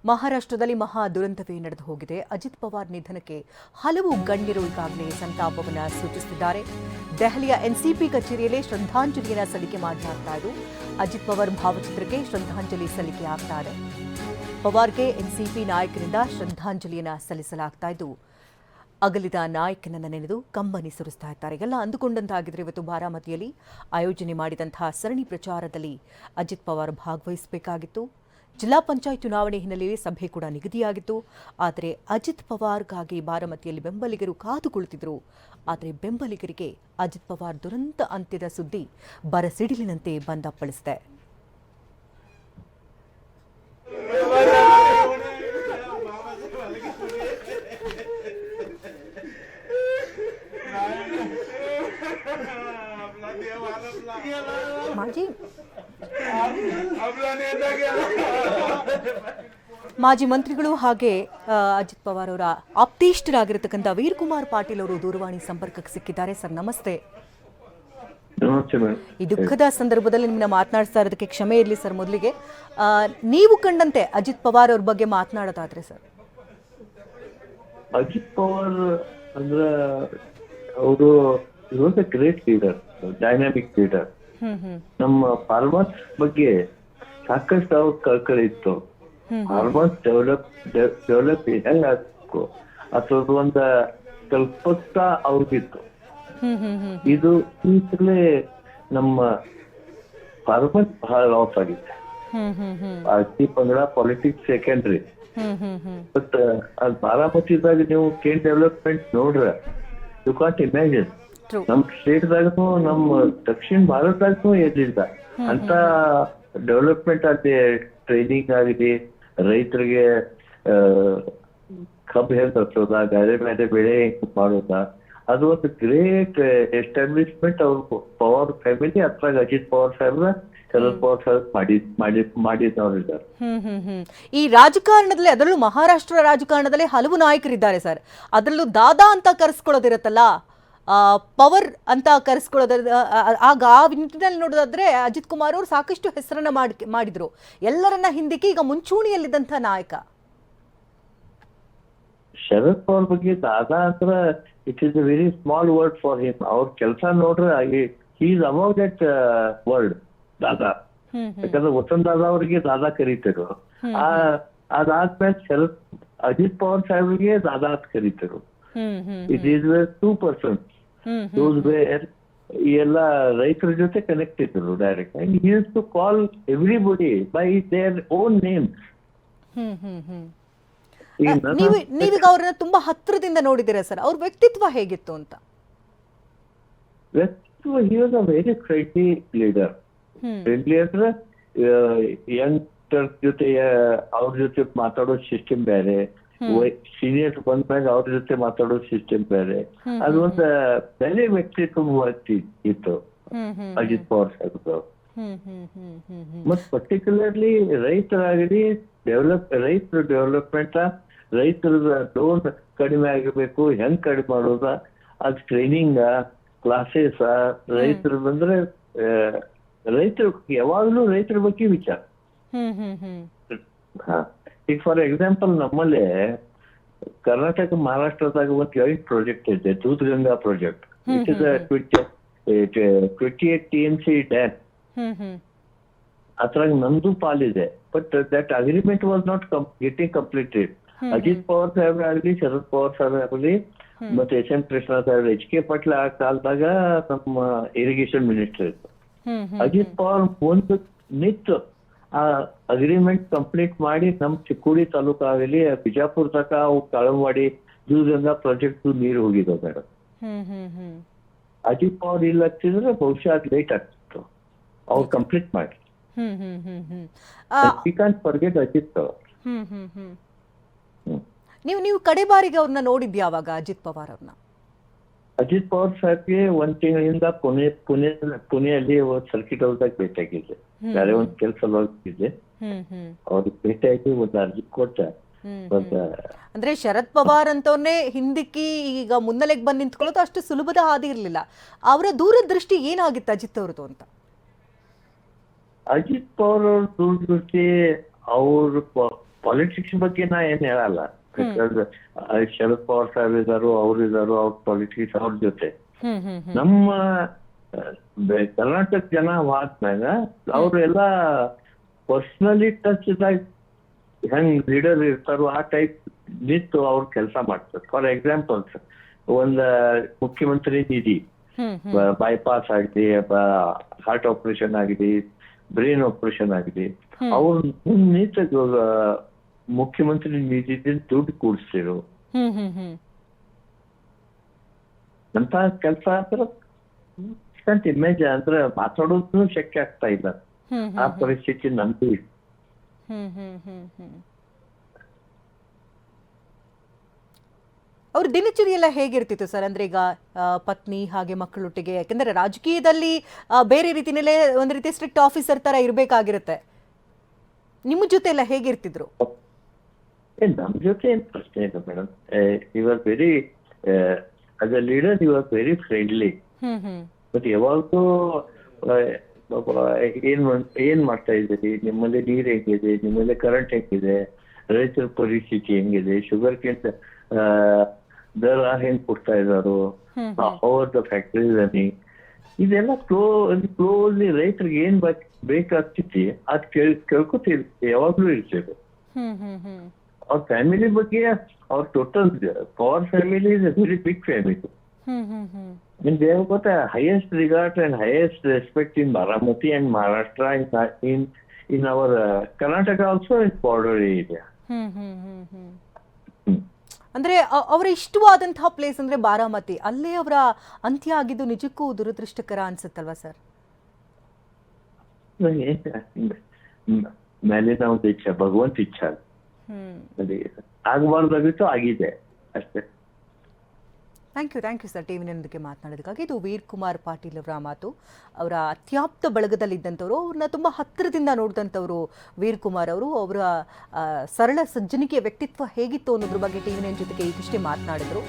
ಮಹಾರಾಷ್ಟ್ರದಲ್ಲಿ ಮಹಾ ದುರಂತವೇ ನಡೆದು ಹೋಗಿದೆ. ಅಜಿತ್ ಪವಾರ್ ನಿಧನಕ್ಕೆ ಹಲವು ಗಣ್ಯರು ಈಗಾಗಲೇ ಸಂತಾಪವನ್ನು ಸೂಚಿಸಿದ್ದಾರೆ. ದೆಹಲಿಯ ಎನ್ಸಿಪಿ ಕಚೇರಿಯಲ್ಲಿ ಶ್ರದ್ಧಾಂಜಲಿಯನ್ನು ಸಲ್ಲಿಕೆ ಮಾಡಲಾಗ್ತಾ ಇದ್ದು, ಅಜಿತ್ ಪವಾರ್ ಭಾವಚಿತ್ರಕ್ಕೆ ಶ್ರದ್ಧಾಂಜಲಿ ಸಲ್ಲಿಕೆ ಆಗ್ತಾ ಇದೆ. ಪವಾರ್ಗೆ ಎನ್ಸಿಪಿ ನಾಯಕರಿಂದ ಶ್ರದ್ಧಾಂಜಲಿಯನ್ನು ಸಲ್ಲಿಸಲಾಗ್ತಾ ಇದ್ದು, ಅಗಲಿದ ನಾಯಕನನ್ನು ನೆನೆದು ಕಂಬನಿ ಸುರಿಸ್ತಾ ಇದ್ದಾರೆ. ಎಲ್ಲ ಅಂದುಕೊಂಡಂತಾಗಿದ್ರೆ ಇವತ್ತು ಬಾರಾಮತಿಯಲ್ಲಿ ಆಯೋಜನೆ ಮಾಡಿದಂತಹ ಸರಣಿ ಪ್ರಚಾರದಲ್ಲಿ ಅಜಿತ್ ಪವಾರ್ ಭಾಗವಹಿಸಬೇಕಾಗಿತ್ತು. ಜಿಲ್ಲಾ ಪಂಚಾಯತ್ ಚುನಾವಣೆ ಹಿನ್ನೆಲೆಯಲ್ಲಿ ಸಭೆ ಕೂಡ ನಿಗದಿಯಾಗಿತ್ತು. ಆದರೆ ಅಜಿತ್ ಪವಾರ್ಗಾಗಿ ಬಾರಾಮತಿಯಲ್ಲಿ ಬೆಂಬಲಿಗರು ಕಾದು ಕುಳಿತಿದ್ರು. ಆದರೆ ಬೆಂಬಲಿಗರಿಗೆ ಅಜಿತ್ ಪವಾರ್ ದುರಂತ ಅಂತ್ಯದ ಸುದ್ದಿ ಬರಸಿಡಿಲಿನಂತೆ ಬಂದಪ್ಪಳಿಸಿದೆ. ಮಾಜಿ ಮಂತ್ರಿಗಳು ಹಾಗೆ ಅಜಿತ್ ಪವಾರ್ ಅವರ ಆಪ್ತೇಷ್ಟರಾಗಿರತಕ್ಕಂಥ ವೀರಕುಮಾರ್ ಪಾಟೀಲ್ ಅವರು ದೂರವಾಣಿ ಸಂಪರ್ಕಕ್ಕೆ ಸಿಕ್ಕಿದ್ದಾರೆ. ಸರ್ ನಮಸ್ತೆ. ಈ ದುಃಖದ ಸಂದರ್ಭದಲ್ಲಿ ನಿಮ್ಮನ್ನ ಮಾತನಾಡಿಸ್ತಾ ಇರೋದಕ್ಕೆ ಕ್ಷಮೆ ಇರಲಿ ಸರ್. ಮೊದಲಿಗೆ ನೀವು ಕಂಡಂತೆ ಅಜಿತ್ ಪವಾರ್ ಅವ್ರ ಬಗ್ಗೆ ಮಾತನಾಡೋದಾದ್ರೆ ಸರ್. ಅಜಿತ್ ಪವಾರ್ ಅಂದ್ರೆ ಅವರು ಗ್ರೇಟ್ ಲೀಡರ್, ಡೈನಾಮಿಕ್ ಲೀಡರ್. ನಮ್ಮ ಫಾರ್ಮರ್ಸ್ ಬಗ್ಗೆ ಸಾಕಷ್ಟು ಅವ್ರ ಕಳ್ಕಳಿ ಇತ್ತು. ಫಾರ್ಮರ್ಸ್ ಡೆವಲಪ್ ಹೆಂಗಾಗಬೇಕು ಅಥವಾ ಒಂದ ಕಲ್ಪತ್ತ ಅವ್ರಿಗಿತ್ತು. ಇದು ಈಗಲೇ ನಮ್ಮ ಫಾರ್ಮರ್ಸ್ ಬಹಳ ಲಾಸ್ ಆಗಿದೆ. ಪಾರ್ಟಿ ಪಂಗಡ ಪಾಲಿಟಿಕ್ಸ್ ಸೆಕೆಂಡ್ರಿ. ಬಟ್ ಅದ್ ಬಾರಾಮತಿದಾಗ ನೀವು ಕೇನ್ ಡೆವಲಪ್ಮೆಂಟ್ ನೋಡ್ರ ಯು ಕಾಂಟ್ ಇಮ್ಯಾಜಿನ್. ನಮ್ ಸ್ಟೇಟ್ದಾಗೂ ನಮ್ಮ ದಕ್ಷಿಣ ಭಾರತದಾಗೂ ಎಲ್ಲಿಲ್ಲ ಅಂತ ಡೆವಲಪ್ಮೆಂಟ್ ಆಗಲಿ, ಟ್ರೈನಿಂಗ್ ಆಗಲಿ, ರೈತರಿಗೆ ಕಬ್ಬು ಹೆಂಗ್ ತರ್ಸೋದ, ಬೇರೆ ಬೇರೆ ಬೆಳೆ ಹೆಂಗ್ ಮಾಡೋದ, ಅದು ಒಂದು ಗ್ರೇಟ್ ಎಸ್ಟಾಬ್ಲಿಷ್ಮೆಂಟ್ ಅವ್ರ ಪವಾರ್ ಫ್ಯಾಮಿಲಿ. ಅದ್ರಾಗ ಅಜಿತ್ ಪವಾರ್ ಸಾಹೇಬ್ರ, ಶರದ್ ಪವಾರ್ ಸಾಹೇಬ್ ಮಾಡಿದವ್ರಿದ್ದಾರೆ. ಈ ರಾಜಕಾರಣದಲ್ಲಿ, ಅದರಲ್ಲೂ ಮಹಾರಾಷ್ಟ್ರ ರಾಜಕಾರಣದಲ್ಲಿ ಹಲವು ನಾಯಕರಿದ್ದಾರೆ ಸರ್. ಅದರಲ್ಲೂ ದಾದಾ ಅಂತ ಕರೆಸ್ಕೊಳ್ಳೋದಿರತ್ತಲ್ಲ, ಪವರ್ ಅಂತ ಕರೆಸ್ಕೊಳ್ಳೋದ, ಆಗ ಆ ನಿಟ್ಟಿನಲ್ಲಿ ನೋಡೋದಾದ್ರೆ ಅಜಿತ್ ಕುಮಾರ್ ಅವರು ಸಾಕಷ್ಟು ಹೆಸರನ್ನ ಮಾಡಿದ್ರು. ಎಲ್ಲರನ್ನ ಹಿಂದಿಕ್ಕೆ ಈಗ ಮುಂಚೂಣಿಯಲ್ಲಿದ್ದಂಥ ನಾಯಕ ಶರದ್ ಪವಾರ್ ಬಗ್ಗೆ ದಾದಾ ಅಂದ್ರ it is a very small word for him. ಅವ್ರ ಕೆಲಸ ನೋಡ್ರೆ he is above that word dada. ಯಾಕಂದ್ರೆ ವಸಂತ್ ದಾದಾ ಅವ್ರಿಗೆ ದಾದಾ ಕರೀತರು. ಅದಾದ್ಮೇಲೆ ಅಜಿತ್ ಪವಾರ್ ಸಾಹೇಬ್ರಿಗೆ ದಾದಾ ಅಂತ ಕರೀತರು. It is two persons. ಈ ಎಲ್ಲ ರೈತರ ಜೊತೆ ಕನೆಕ್ಟ್ ಇದ್ರು direct. And he use to call everybody by their own names. ನೀವೀಗ ಅವ್ರನ್ನ ತುಂಬಾ ಹತ್ರದಿಂದ ನೋಡಿದ್ದೀರಾ ಸರ್. ಅವ್ರ ವ್ಯಕ್ತಿತ್ವ ಹೇಗಿತ್ತು ಅಂತ? ವ್ಯಕ್ತಿತ್ವ, he was a very friendly leader. Friendly ಅಂದ್ರೆ ಯಂಗ್ಸ್ಟರ್ ಜೊತೆ ಅವ್ರ ಜೊತೆ ಮಾತಾಡೋ ಸಿಸ್ಟಮ್ ಬೇರೆ, ಸೀನಿಯರ್ಸ್ ಬಂದ್ಮ್ಯಾಗ ಅವ್ರ ಜೊತೆ ಮಾತಾಡೋ ಸಿಸ್ಟಮ್ ಬೇರೆ. ಅದೊಂದು ಬೆಲೆ ವ್ಯಕ್ತಿತ್ವ ಇತ್ತು ಅಜಿತ್ ಪವಾರ್ ಸಾಹೇಬ್ರು. ಮತ್ ಪರ್ಟಿಕ್ಯುಲರ್ಲಿ ರೈತರಾಗಲಿ, ರೈತರ ಡೆವಲಪ್ಮೆಂಟ್, ರೈತರ ಲೋನ್ ಕಡಿಮೆ ಆಗಬೇಕು, ಹೆಂಗ್ ಕಡಿಮೆ ಮಾಡೋದ, ಅದ್ ಟ್ರೈನಿಂಗ್ ಕ್ಲಾಸಸ್, ರೈತರು ಬಂದ್ರೆ ರೈತರು ಯಾವಾಗ್ಲೂ ರೈತರ ಬಗ್ಗೆ ವಿಚಾರ. ಈಗ ಫಾರ್ ಎಕ್ಸಾಂಪಲ್ ನಮ್ಮಲ್ಲಿ ಕರ್ನಾಟಕ ಮಹಾರಾಷ್ಟ್ರದಾಗ ಒಂದು ಜಾಯಿಂಟ್ ಪ್ರಾಜೆಕ್ಟ್ ಇದೆ, Dudhganga project. It is 28 TMC dam. ಅದ್ರಾಗ ನಮ್ದು ಪಾಲಿದೆ. But that agreement was not getting completed. Ajit Pawar ಸಾಹೇಬ್ರ ಆಗಲಿ, ಶರದ್ ಪವಾರ್ ಸಾಹೇಬ್ರ ಆಗಲಿ, ಮತ್ತೆ SM ಕೃಷ್ಣ ಸಾಹೇಬ್ರ, HK ಪಾಟೀಲ್ ಆ ಕಾಲದಾಗ ನಮ್ಮ ಇರಿಗೇಷನ್ ಮಿನಿಸ್ಟರ್ ಇತ್ತು. ಅಜಿತ್ ಪವಾರ್ ಒಂದು ನಿಂತು ಆ ಅಗ್ರಿಮೆಂಟ್ ಕಂಪ್ಲೀಟ್ ಮಾಡಿ ನಮ್ ಚಿಕ್ಕೋಡಿ ತಾಲೂಕು ಆಗಲಿ, ಬಿಜಾಪುರ ತಕ ಅವು ಕಳವಾಡಿ ದೂಧಗಂಗಾ ಪ್ರಾಜೆಕ್ಟ್ ನೀರು ಹೋಗಿದ್ದಾವೆ ಮೇಡಮ್. ಅಜಿತ್ ಪವಾರ್ ಇಲ್ಲ ಹಚ್ಚಿದ್ರೆ ಬಹುಶಃ ಅದು ಲೇಟ್ ಆಗ್ತಿತ್ತು. ಅವ್ರು ಕಂಪ್ಲೀಟ್ ಮಾಡಿ. We can't forget Ajit Pawar. ನೀವು ಕಡೆ ಬಾರಿಗೆ ಅವ್ರನ್ನ ನೋಡಿದ್ಯಾ ಅವಾಗ ಅಜಿತ್ ಪವಾರ್ ಅವ್ರನ್ನ? ಅಜಿತ್ ಪವಾರ್ ಸಾಹೇಬ್ಗೆ ಒಂದ್ ತಿಂಗಳಿಂದ ಪುಣೆಯಲ್ಲಿ ಸರ್ಕಿಟ್ ಹೌಸ್ದಾಗ ಭೇಟಿಯಾಗಿದ್ದೆ. ಬೇರೆ ಒಂದ್ ಕೆಲಸ ಹೋಗಿದ್ದೆ, ಅವ್ರಿಗೆ ಭೇಟಿಯಾಗಿ ಒಂದು ಅರ್ಜಿ ಕೊಟ್ಟ. ಅಂದ್ರೆ ಶರದ್ ಪವಾರ್ ಅಂತವ್ರನ್ನೇ ಹಿಂದಿಕ್ಕಿ ಈಗ ಮುನ್ನೆಲೆಗೆ ಬಂದು ನಿಂತ್ಕೊಳ್ಳೋದು ಅಷ್ಟು ಸುಲಭದ ಹಾದಿ ಇರ್ಲಿಲ್ಲ. ಅವರ ದೂರದೃಷ್ಟಿ ಏನಾಗಿತ್ತು ಅಜಿತ್ ಅವ್ರದ್ದು ಅಂತ? ಅಜಿತ್ ಪವಾರ್ ಅವ್ರ ದೂರದೃಷ್ಟಿ, ಅವ್ರ ಪಾಲಿಟಿಕ್ಸ್ ಬಗ್ಗೆ ನಾ ಏನ್ ಹೇಳಲ್ಲ. ಶರದ್ ಪವಾರ್ ಸಾಹೇಬ್ ಇದಾರು, ಅವ್ರ ಪಾಲಿಟಿಕ್ಸ್ ಅವ್ರ ಜೊತೆ. ನಮ್ಮ ಕರ್ನಾಟಕ ಜನ ಆದ್ಮ್ಯಾಗ ಅವ್ರೆಲ್ಲ ಪರ್ಸನಲಿ ಟಚ್ ಹೆಂಗ್ ಲೀಡರ್ ಇರ್ತಾರೋ ಆ ಟೈಪ್ ನಿಂತು ಅವ್ರ ಕೆಲಸ ಮಾಡ್ತಾರೆ. ಫಾರ್ ಎಕ್ಸಾಂಪಲ್ಸ್, ಒಂದ್ ಮುಖ್ಯಮಂತ್ರಿ ನಿಧಿ, ಬೈಪಾಸ್ ಆಗಿದೆ, ಹಾರ್ಟ್ ಆಪರೇಷನ್ ಆಗಿದೆ, ಬ್ರೈನ್ ಆಪರೇಷನ್ ಆಗಿದೆ, ಅವ್ರ ನಿಂತ ಮುಖ್ಯಮಂತ್ರಿ ನಿಧಿದಿಂದ ದುಡ್ಡು ಕೂಡಿಸ್ತಿರು ಅಂತ ಕೆಲಸ ಇಮೇಜ್ ಅಂದ್ರೆ ಮಾತಾಡೋದು ಶಕ್ಯ ಆಗ್ತಾ ಇಲ್ಲ. ಆ ಪರಿಸ್ಥಿತಿ ನಮ್ದು ಇದೆ. ಅವ್ರ ದಿನಚರಿ ಎಲ್ಲ ಹೇಗಿರ್ತಿತ್ತು ಸರ್? ಅಂದ್ರೆ ಈಗ ಪತ್ನಿ ಹಾಗೆ ಮಕ್ಕಳೊಟ್ಟಿಗೆ, ಯಾಕಂದ್ರೆ ರಾಜಕೀಯದಲ್ಲಿ ಬೇರೆ ರೀತಿನಲ್ಲೇ ಒಂದ್ ರೀತಿ ಸ್ಟ್ರಿಕ್ಟ್ ಆಫೀಸರ್ ತರ ಇರ್ಬೇಕಾಗಿರುತ್ತೆ. ನಿಮ್ಮ ಜೊತೆ ಎಲ್ಲ ಹೇಗಿರ್ತಿದ್ರು? ನಮ್ ಜೊತೆ ಏನ್ ಪ್ರಶ್ನೆ ಇಲ್ಲ madam. You are very as a leader you are very friendly. But ಯಾವಾಗೂ ಏನ್ ಮಾಡ್ತಾ ಇದ್ದೀರಿ, ನಿಮ್ಮಲ್ಲಿ ನೀರ್ ಹೆಂಗಿದೆ, ನಿಮ್ಮಲ್ಲಿ ಕರೆಂಟ್ ಹೆಂಗಿದೆ, ರೈತರ ಪರಿಸ್ಥಿತಿ ಹೆಂಗಿದೆ, ಶುಗರ್ ಕೇನ್ ದರ ಹೆಂಗ್ ಕೊಡ್ತಾ ಇದಾರು, ಅವ್ರದ ಫ್ಯಾಕ್ಟರಿ ರನ್ನಿಂಗ್, ಇದೆಲ್ಲ ಕ್ಲೋಸ್ಲಿ ರೈತರಿಗೆ ಏನ್ ಬೇಕಾಗ್ತೈತಿ ಅದ್ ಕೇಳ್ಕೊತೀವಿ, ಯಾವಾಗ್ಲೂ ಇರ್ತೇವೆ. ಅವ್ರ ಫ್ಯಾಮಿಲಿ ಬಗ್ಗೆ, ಅವ್ರ total power family is a very big family. And they have got a highest regard and highest respect in Baramati and Maharashtra, in our Karnataka also, in border area. ಅಂದ್ರೆ ಅವರ ಇಷ್ಟವಾದಂತಹ ಪ್ಲೇಸ್ ಅಂದ್ರೆ ಬಾರಾಮತಿ. ಅಲ್ಲೇ ಅವರ ಅಂತ್ಯ ಆಗಿದ್ದು ನಿಜಕ್ಕೂ ದುರದೃಷ್ಟಕರ ಅನ್ಸುತ್ತಲ್ವಾ ಸರ್? ಮೇಲಿನ ಒಂದು ಇಚ್ಛೆ, ಭಗವಂತ ಇಚ್ಛೆ. ಆಗಬಾರ್ದಾಗಿತ್ತು, ಆಗಿದೆ ಅಷ್ಟೇ. ಥ್ಯಾಂಕ್ ಯು ಸರ್, ಟಿವಿನೊಂದಿಗೆ ಮಾತನಾಡೋದಕ್ಕಾಗಿ. ಇದು ವೀರ್ ಕುಮಾರ್ ಪಾಟೀಲ್ ಅವರ ಮಾತು. ಅವರ ಅತ್ಯಾಪ್ತ ಬಳಗದಲ್ಲಿದ್ದಂಥವ್ರು, ಅವ್ರನ್ನ ತುಂಬ ಹತ್ತಿರದಿಂದ ನೋಡಿದಂಥವ್ರು ವೀರ್ ಕುಮಾರ್ ಅವರು. ಅವರ ಸರಳ ಸಜ್ಜನಿಕೆಯ ವ್ಯಕ್ತಿತ್ವ ಹೇಗಿತ್ತು ಅನ್ನೋದ್ರ ಬಗ್ಗೆ ಟಿವಿನ ಜೊತೆಗೆ ಈಗಷ್ಟೇ ಮಾತನಾಡಿದ್ರು.